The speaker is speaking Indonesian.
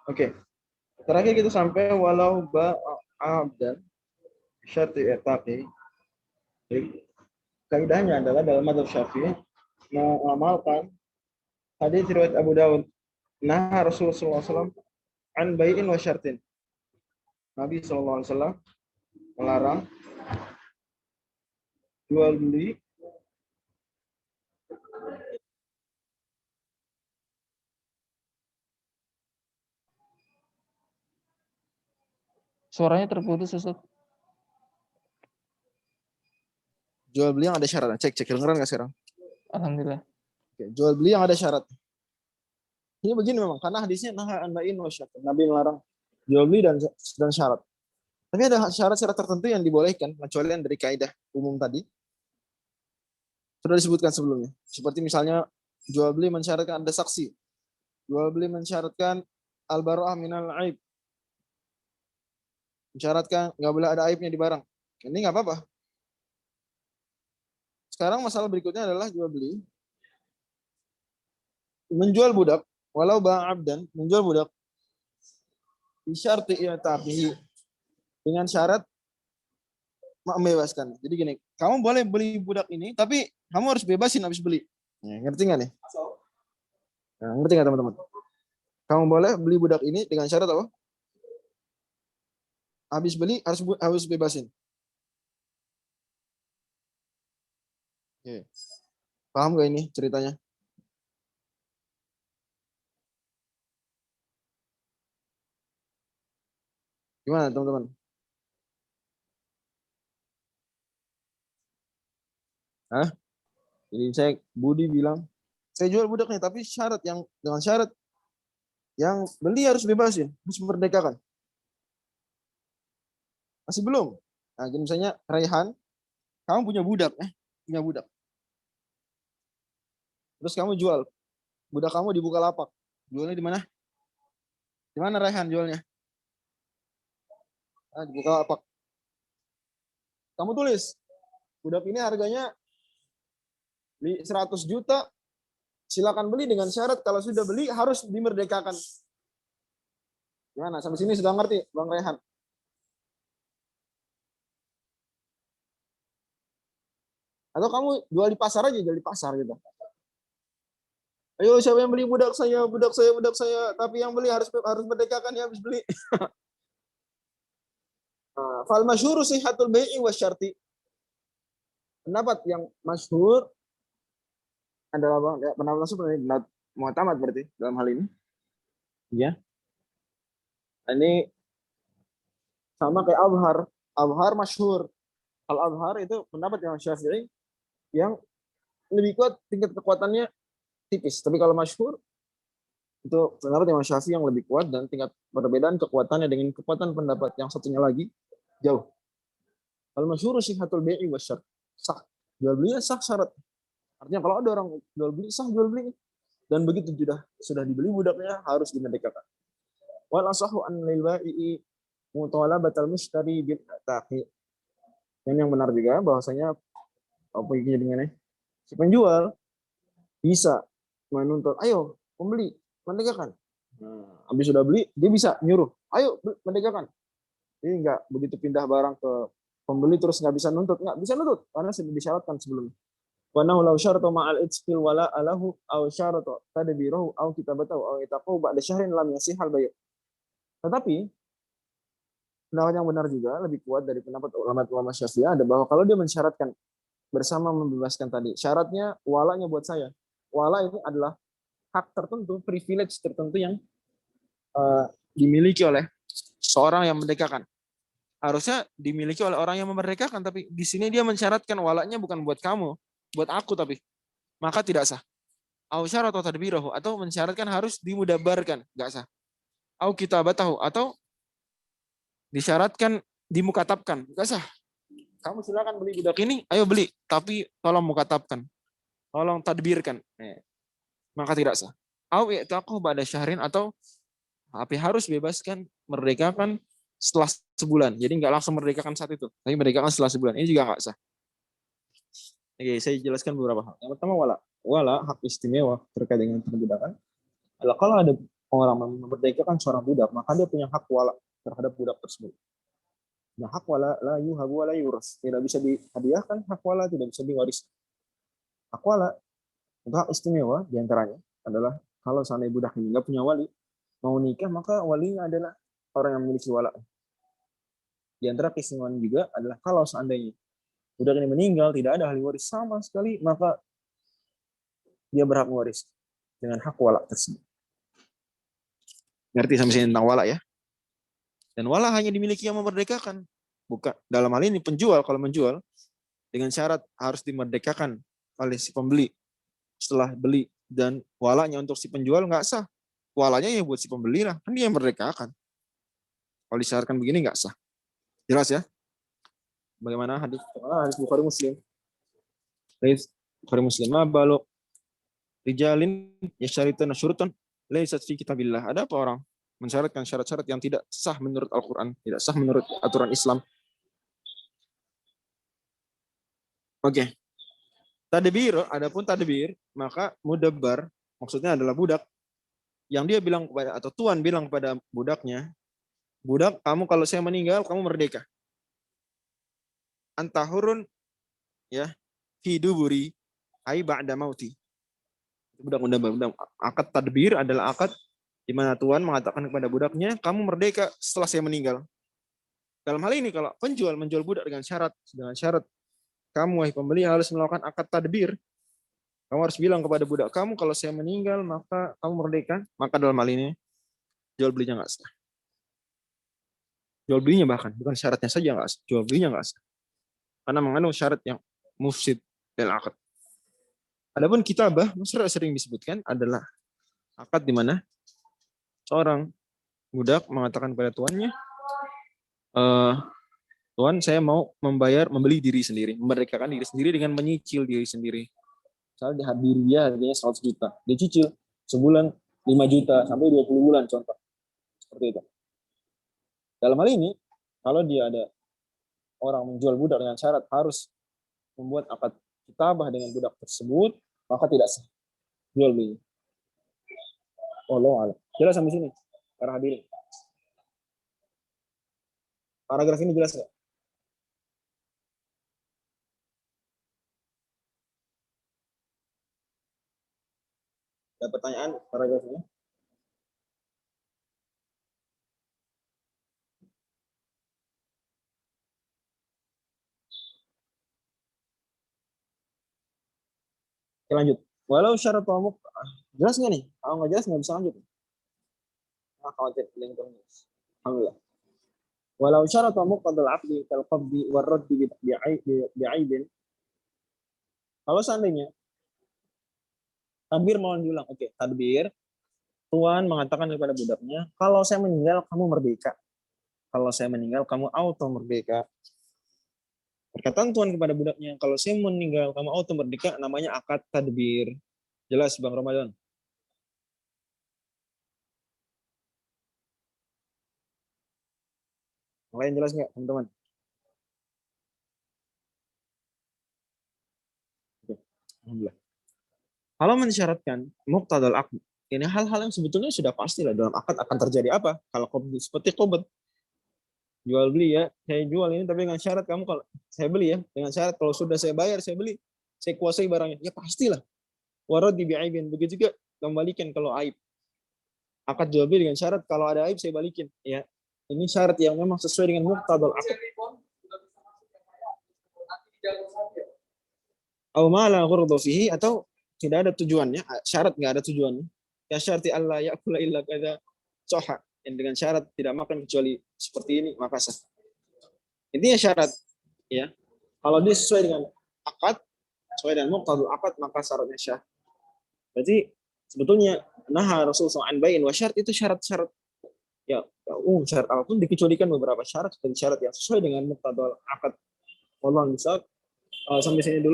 Oke. Terakhir kita sampai walau ba'abdan syarti i'taqi. Kaidahnya adalah dalam madzhab Syafi'i mengamalkan hadis riwayat Abu Dawud. Nah, Rasulullah SAW an bai'in wa syartin. Nabi SAW melarang jual beli Suaranya terputus, Ustaz. jual beli yang ada syarat. Cek kedengeran nggak sekarang? Alhamdulillah. Oke, jual beli yang ada syarat. Ini begini memang karena hadisnya naha an bai'in wa syartin. Nabi melarang jual beli dan syarat. Tapi ada syarat-syarat tertentu yang dibolehkan, pengecualian dari kaidah umum tadi. Sudah disebutkan sebelumnya. Seperti misalnya jual beli mensyaratkan ada saksi. Jual beli mensyaratkan al-bara'ah minal aib. Mensyaratkan nggak boleh ada aibnya di barang. Ini nggak apa-apa. Sekarang masalah berikutnya adalah jual beli. Menjual budak, walau ba'abdan, menjual budak. Bisyarti i'taqihi. Dengan syarat membebaskan. Jadi gini, kamu boleh beli budak ini, tapi kamu harus bebasin habis beli. Ya, ngerti nggak nih? Nah, ngerti nggak teman-teman? Kamu boleh beli budak ini dengan syarat apa? Habis beli harus bebasin. Oke. Paham nggak ini ceritanya? Gimana teman-teman? Hah? Jadi Budi bilang, saya jual budaknya, tapi dengan syarat yang beli harus bebasin, harus merdekakan. Masih belum? Nah, gini misalnya Raihan, kamu punya budak. Terus kamu jual. Budak kamu di Bukalapak. Jualnya di mana? Di mana Raihan jualnya? Nah, di Bukalapak. Kamu tulis, budak ini harganya 100 juta, silakan beli dengan syarat kalau sudah beli harus dimerdekakan. Gimana? Sampai sini sudah ngerti, Bang Raihan? Atau kamu jual di pasar aja, jual di pasar gitu. Ayo siapa yang beli budak saya, tapi yang beli harus merdekakan ya habis beli. Fal masyhur sihhatul bai'i wasyarti. Pendapat yang masyhur adalah Bang, ya, pendapat masyhur mu'tamad berarti dalam hal ini. Ya. Ini sama kayak Abhar. Abhar masyhur. Al-Abhar itu pendapat yang Syafi'i yang lebih kuat, tingkat kekuatannya tipis. Tapi kalau masyhur itu pendapat Imam Syafi'i yang lebih kuat dan tingkat perbedaan kekuatannya dengan kekuatan pendapat yang satunya lagi jauh. Kalau masyhur sihhatul bai'i wasyart. Sah. Jual belinya sah syarat. Artinya kalau ada orang jual beli, sah jual beli. Dan begitu sudah dibeli budaknya harus dimerdekakan. Wal asahu an lil bai'i mutalabatal mushtari bil taqi. Dan yang benar juga bahwasanya apa ini dengan si penjual bisa menuntut, ayo pembeli merdekakan. Nah, habis sudah beli dia bisa nyuruh, ayo merdekakan. Jadi nggak begitu pindah barang ke pembeli terus nggak bisa nuntut karena sudah disyaratkan sebelumnya. Wa nahu law syarata ma'al itqil wala alahu aw syarata tadbirahu aw kitabatahu aw itaqahu ba'da syahrin lam yasihal bay'. Tetapi pendapat yang benar juga lebih kuat dari pendapat ulama Syafi'i ada bahwa kalau dia mensyaratkan bersama membebaskan tadi, syaratnya walanya buat saya. Wala ini adalah hak tertentu, privilege tertentu yang dimiliki oleh seorang yang merdekakan. Harusnya dimiliki oleh orang yang memerdekakan, tapi di sini dia mensyaratkan walanya bukan buat kamu, buat aku tapi. Maka tidak sah. Au syarata tadbirahu, atau mensyaratkan harus dimudabarkan, enggak sah. Au kitabatahu, atau disyaratkan dimukatabkan, enggak sah. Kamu silakan beli budak ini, ayo beli, tapi tolong mukatabkan. Tolong tadbirkan. Maka tidak sah. Au i'taqahu ba'da syahrin, atau tapi harus bebaskan, merdekakan setelah sebulan. Jadi nggak langsung merdekakan saat itu, tapi merdekakan setelah sebulan. Ini juga nggak sah. Oke, saya jelaskan beberapa hal. Yang pertama wala hak istimewa terkait dengan perbudakan. Kalau ada orang memerdekakan seorang budak, maka dia punya hak wala terhadap budak tersebut. Nah, hak wala la yuhabu wa la yuras. Tidak bisa dihadiahkan hak wala, tidak bisa diwaris. Hak wala untuk hak istimewa diantaranya adalah kalau seandainya budak ini nggak punya wali, mau nikah maka walinya adalah orang yang memiliki wala. Di antara keistimewaan juga adalah kalau seandainya budak ini meninggal tidak ada ahli waris sama sekali, maka dia berhak mewaris dengan hak wala tersebut. Ngerti sampai sini tentang wala ya? Dan wala hanya dimiliki yang memerdekakan. Bukan dalam hal ini penjual kalau menjual dengan syarat harus dimerdekakan oleh si pembeli setelah beli, dan walanya untuk si penjual nggak sah. Walanya ya buat si pembeli lah, kan dia yang merdekakan. Kalau disyaratkan begini nggak sah. Jelas ya? Bagaimana hadis? Hadis Bukhari Muslim. Hadis Bukhari Muslim. Ma balu rijalin yasyarituna syurutan laysat fi kitabillah. Ada apa orang mensyaratkan syarat-syarat yang tidak sah menurut Al-Quran, tidak sah menurut aturan Islam. Oke. Tadbir, adapun tadbir, maka mudabbar maksudnya adalah budak yang dia bilang kepada, atau tuan bilang kepada budaknya, budak, kamu kalau saya meninggal kamu merdeka. Antahurun ya fi duburi ai ba'da mauti. Budak. Akad tadbir adalah akad di mana tuan mengatakan kepada budaknya, kamu merdeka setelah saya meninggal. Dalam hal ini kalau penjual menjual budak dengan syarat kamu wahai pembeli harus melakukan akad tadbir. Kamu harus bilang kepada budak kamu kalau saya meninggal maka kamu merdeka. Maka dalam hal ini jual belinya nggak sah. Jual belinya bahkan bukan syaratnya saja nggak sah, jual belinya nggak sah. Karena mengandung syarat yang mufsid dan akad. Adapun kitabah, sering disebutkan adalah akad di mana seorang budak mengatakan kepada tuannya, Tuan, saya mau membeli diri sendiri, memerdekakan diri sendiri dengan menyicil diri sendiri. Misalnya di hadiri dia harganya 100 juta, dia cicil sebulan 5 juta sampai 20 bulan contoh. Seperti itu. Dalam hal ini, kalau dia ada orang menjual budak dengan syarat harus membuat akad kitabah dengan budak tersebut, maka tidak sah jual beli. Allah. Jelas sampai sini para hadirin. Paragraf ini jelas nggak? Ada pertanyaan paragraf ini? Oke, lanjut. Walau syarat pamuk, jelas nggak nih? Kalau nggak jelas nggak bisa lanjut. Nah, khawatir link terus. Alhamdulillah. Walau syarat muqtadal aqdi kal qabdi war raddi bi'aibin. Kalau seandainya tadbir mau diulang, oke, tadbir tuan mengatakan kepada budaknya, kalau saya meninggal kamu merdeka. Kalau saya meninggal kamu auto merdeka. Perkataan tuan kepada budaknya, kalau saya meninggal kamu auto merdeka, namanya akad tadbir. Jelas Bang Ramadan? Yang lain jelas nggak teman-teman? Oke. Alhamdulillah. Kalau mensyaratkan muqtadal aqd, ini hal-hal yang sebetulnya sudah pasti lah dalam akad akan terjadi apa? Kalau seperti qobd, jual beli ya, saya jual ini tapi dengan syarat kamu kalau saya beli ya, dengan syarat kalau sudah saya bayar saya beli, saya kuasai barangnya. Ya pastilah. Warad di bi'aibin, begitu juga kembalikan kalau aib. Akad jual beli dengan syarat kalau ada aib saya balikin, ya. Ini syarat yang memang sesuai dengan muqtadal akad. Aw ma la ghurdu fihi, atau tidak ada tujuannya, syarat nggak ada tujuannya. Ya syarti Allah ya'kula illa kadza soha, yang dengan syarat tidak makan kecuali seperti ini maka sah. Intinya syarat, ya. Kalau dia sesuai dengan akad, sesuai dengan muqtadal akad, maka syaratnya syah. Berarti sebetulnya nah Rasulullah an bayin wa syarat itu syarat-syarat ya, syarat apapun dikecualikan beberapa syarat, dan syarat yang sesuai dengan muqtadal akad. Wallahu a'lam. Sampai sini dulu.